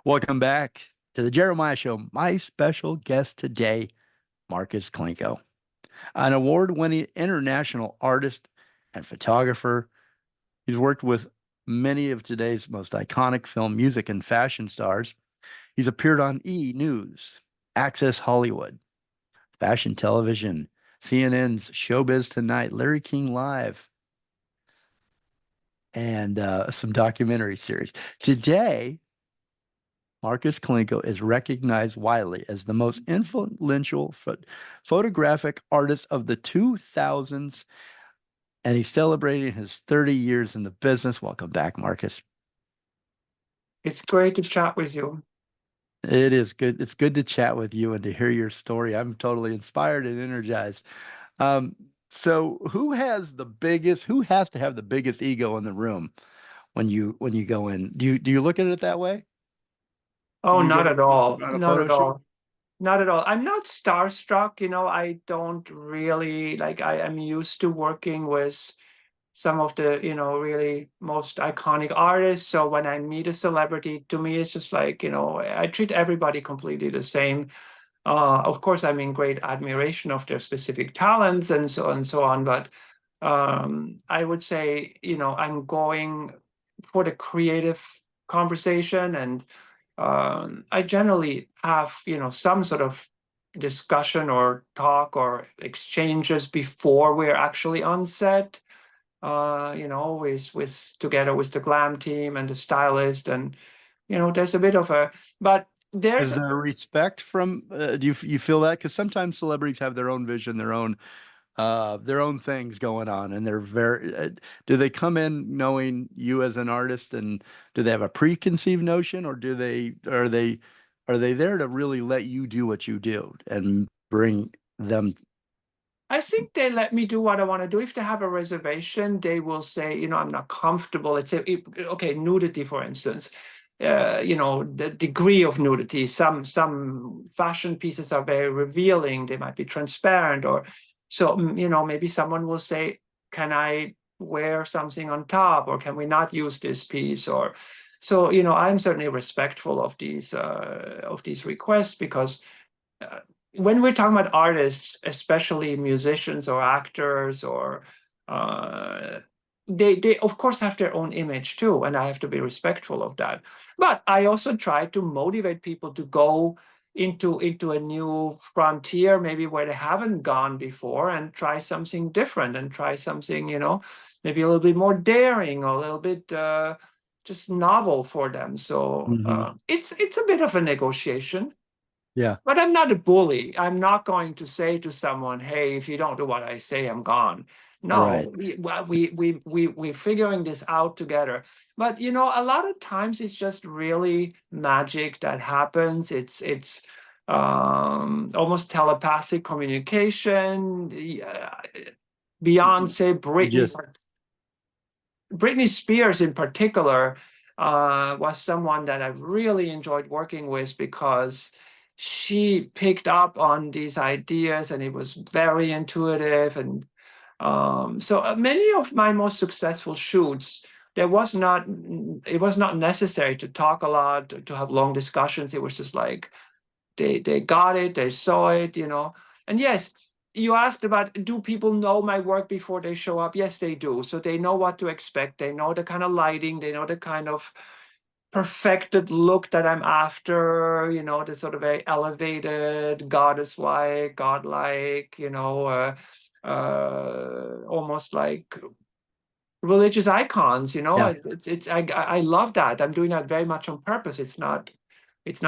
Welcome back to the Jeremiah Show. My special guest today, Markus Klinko, an award-winning international artist and photographer. He's worked with many of today's most iconic film, music, and fashion stars. He's appeared on E! News, Access Hollywood, Fashion Television, CNN's Showbiz Tonight, Larry King Live, and some documentary series. Today, Markus Klinko is recognized widely as the most influential photographic artist of the 2000s, and he's celebrating his 30 years in the business. Welcome back, Markus. It's great to chat with you. It is good. It's good to chat with you and to hear your story. I'm totally inspired and energized. Um, so who has to have the biggest ego in the room when you go in? Do you look at it that way? Do Oh, you not get at all. on a Not photo at shoot? all. Not at all. I'm not starstruck, I don't really like I'm used to working with some of the, really most iconic artists. So when I meet a celebrity, to me it's just like, I treat everybody completely the same. Of course, I'm in great admiration of their specific talents and so on, but I would say, I'm going for the creative conversation, and I generally have, some sort of discussion or talk or exchanges before we're actually on set. With together with the glam team and the stylist, and there's a bit of a, but there's Is there respect from do you feel that? Because sometimes celebrities have their own vision, their own things going on, and they're very do they come in knowing you as an artist, and do they have a preconceived notion, or are they there to really let you do what you do and bring them? I think they let me do what I want to do. If they have a reservation, they will say, I'm not comfortable. Let's say, okay, nudity, for instance. The degree of nudity. Some fashion pieces are very revealing. They might be transparent, or so. Maybe someone will say, "Can I wear something on top, or can we not use this piece?" Or so. I'm certainly respectful of these requests, because uh, when we're talking about artists, especially musicians or actors, or uh, they of course have their own image too, and I have to be respectful of that. But I also try to motivate people to go into a new frontier, maybe where they haven't gone before, and try something different, and try something, maybe a little bit more daring, or a little bit just novel for them. So Mhm. it's a bit of a negotiation. Yeah, But I'm not a bully. I'm not going to say to someone, "Hey, if you don't do what I say, I'm gone." right. No, we're figuring this out together. But a lot of times it's just really magic that happens. It's almost telepathic communication. Beyonce, Just Britney Spears in particular was someone that I really enjoyed working with, because she picked up on these ideas, and it was very intuitive. And so many of my most successful shoots, it was not necessary to talk a lot, to have long discussions. It was just like they got it, they saw it, And yes, you asked about, do people know my work before they show up? Yes, they do. So they know what to expect. They know the kind of lighting, they know the kind of perfected look that I'm after, the sort of very elevated, goddess-like, godlike, almost like religious icons. yeah. I love that. I'm doing that very much on purpose. It's not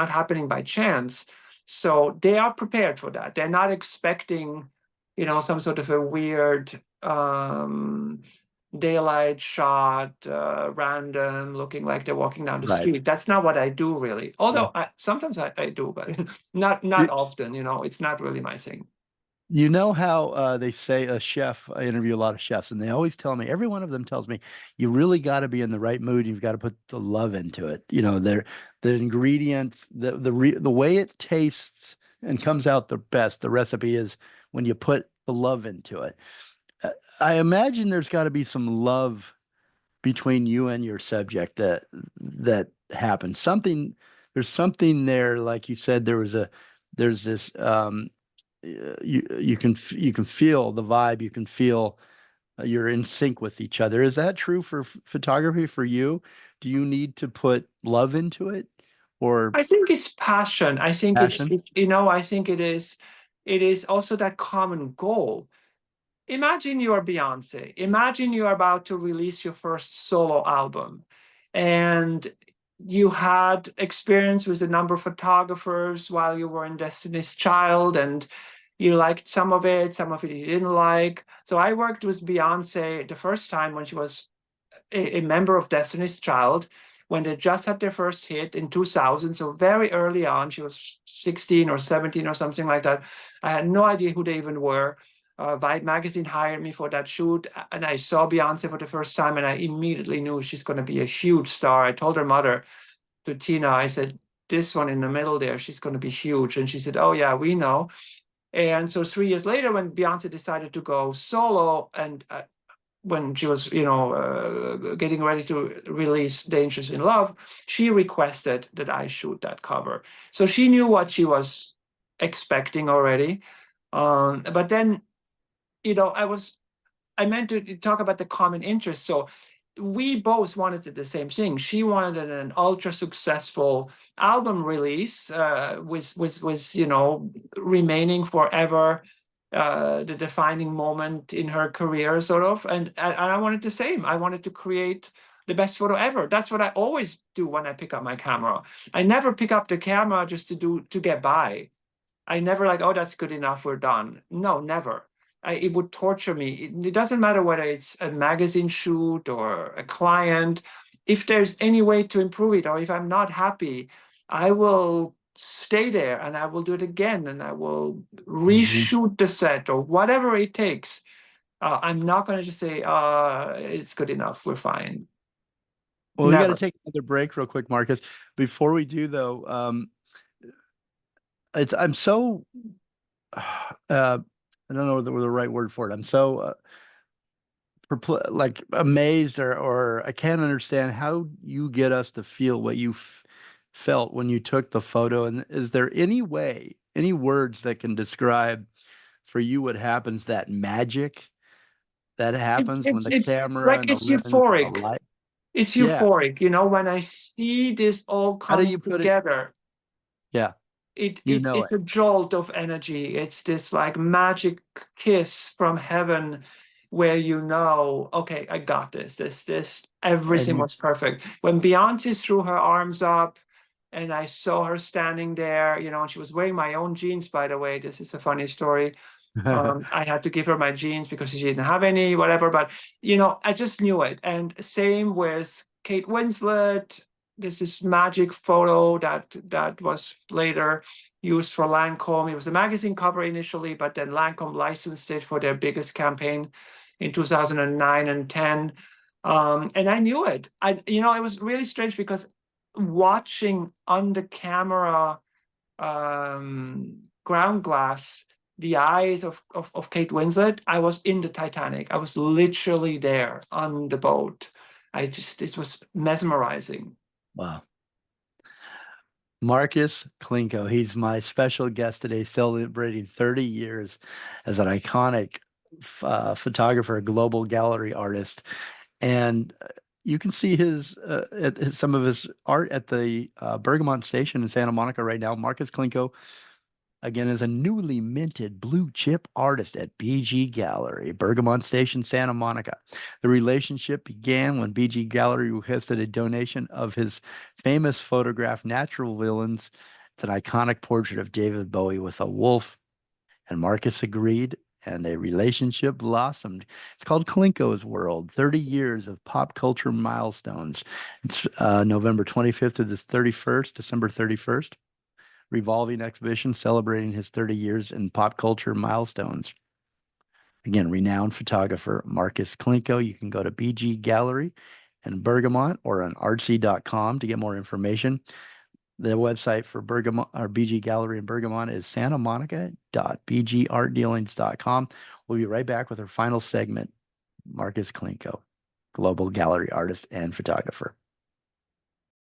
happening by chance. So they are prepared for that. They're not expecting, some sort of a weird daylight shot, random, looking like they're walking down the Right. street. That's not what I do, really. Yeah. Although sometimes I do, but not often. It's not really my thing. You know how they say a chef, I interview a lot of chefs, and they always tell me, every one of them tells me, you really got to be in the right mood. You've got to put the love into it. The ingredients, the way it tastes and comes out the best, the recipe is when you put the love into it. Uh, I imagine there's got to be some love between you and your subject that happens. Something there's something there, like you said, there's this you can feel the vibe, you can feel you're in sync with each other. Is that true for photography for you? Do you need to put love into it or I think it's passion. I think passion? I think it is also that common goal. Imagine you are Beyonce. Imagine you are about to release your first solo album and you had experience with a number of photographers while you were in Destiny's Child, and you liked some of it you didn't like. So I worked with Beyonce the first time when she was a member of Destiny's Child, when they just had their first hit in 2000. So very early on, she was 16 or 17 or something like that. I had no idea who they even were. Vibe magazine hired me for that shoot, and I saw Beyonce for the first time, and I immediately knew she's going to be a huge star. I told her mother, to Tina, I said, this one in the middle there, she's going to be huge. And she said, oh yeah, we know. And so 3 years later, when Beyonce decided to go solo, and when she was, getting ready to release Dangerous in Love, she requested that I shoot that cover. So she knew what she was expecting already. But then, I meant to talk about the common interest. So we both wanted the same thing. She wanted an ultra successful album release, with remaining forever the defining moment in her career, sort of. And I wanted the same. I wanted to create the best photo ever. That's what I always do when I pick up my camera. I never pick up the camera just to get by. I never like, oh, that's good enough, we're done. No, never. It would torture me. It doesn't matter whether it's a magazine shoot or a client. If there's any way to improve it, or if I'm not happy, I will stay there and I will do it again, and I will Mhm. reshoot the set or whatever it takes. I'm not going to just say, it's good enough, we're fine. Well, we got to Never. take another break real quick, Marcus. Before we do though, I'm so I don't know the right word for it. I'm so like amazed, or I can't understand how you get us to feel what you felt when you took the photo. And is there any way, any words that can describe for you what happens, that magic that happens when the It's camera like and the it's lens and the euphoric. light? It's Yeah. euphoric, when I see this all How do coming you put it? together. Yeah, it, you it's know it's it. a jolt of energy. It's this like magic kiss from heaven, where okay, I got this, And everything you was perfect. When Beyonce threw her arms up and I saw her standing there, and she was wearing my own jeans, by the way. This is a funny story. I had to give her my jeans because she didn't have any, whatever. But I just knew it. And same with Kate Winslet. This is magic photo that was later used for Lancome. It was a magazine cover initially, but then Lancome licensed it for their biggest campaign in 2009 and 10. And I knew it. It was really strange because watching on the camera, ground glass, the eyes of Kate Winslet, I was in the Titanic. I was literally there on the boat. It was mesmerizing. wow. Markus Klinko. He's my special guest today, celebrating 30 years as an iconic photographer, global gallery artist. And you can see some of his art at the Bergamot Station in Santa Monica right now. Markus Klinko, again, is a newly minted blue chip artist at BG Gallery, Bergamot Station, Santa Monica. The relationship began when BG Gallery requested a donation of his famous photograph, Natural Villains. It's an iconic portrait of David Bowie with a wolf, and Marcus agreed, and a relationship blossomed. It's called Klinko's World, 30 years of pop culture milestones. It's November 25th to the 31st, December 31st, revolving exhibition celebrating his 30 years in pop culture milestones. Again, renowned photographer Markus Klinko. You can go to BG Gallery in Bergamot or on artsy.com to get more information. The website for Bergamot or BG Gallery in Bergamot is santamonica.bgartdealings.com. We'll be right back with our final segment. Markus Klinko, global gallery artist and photographer.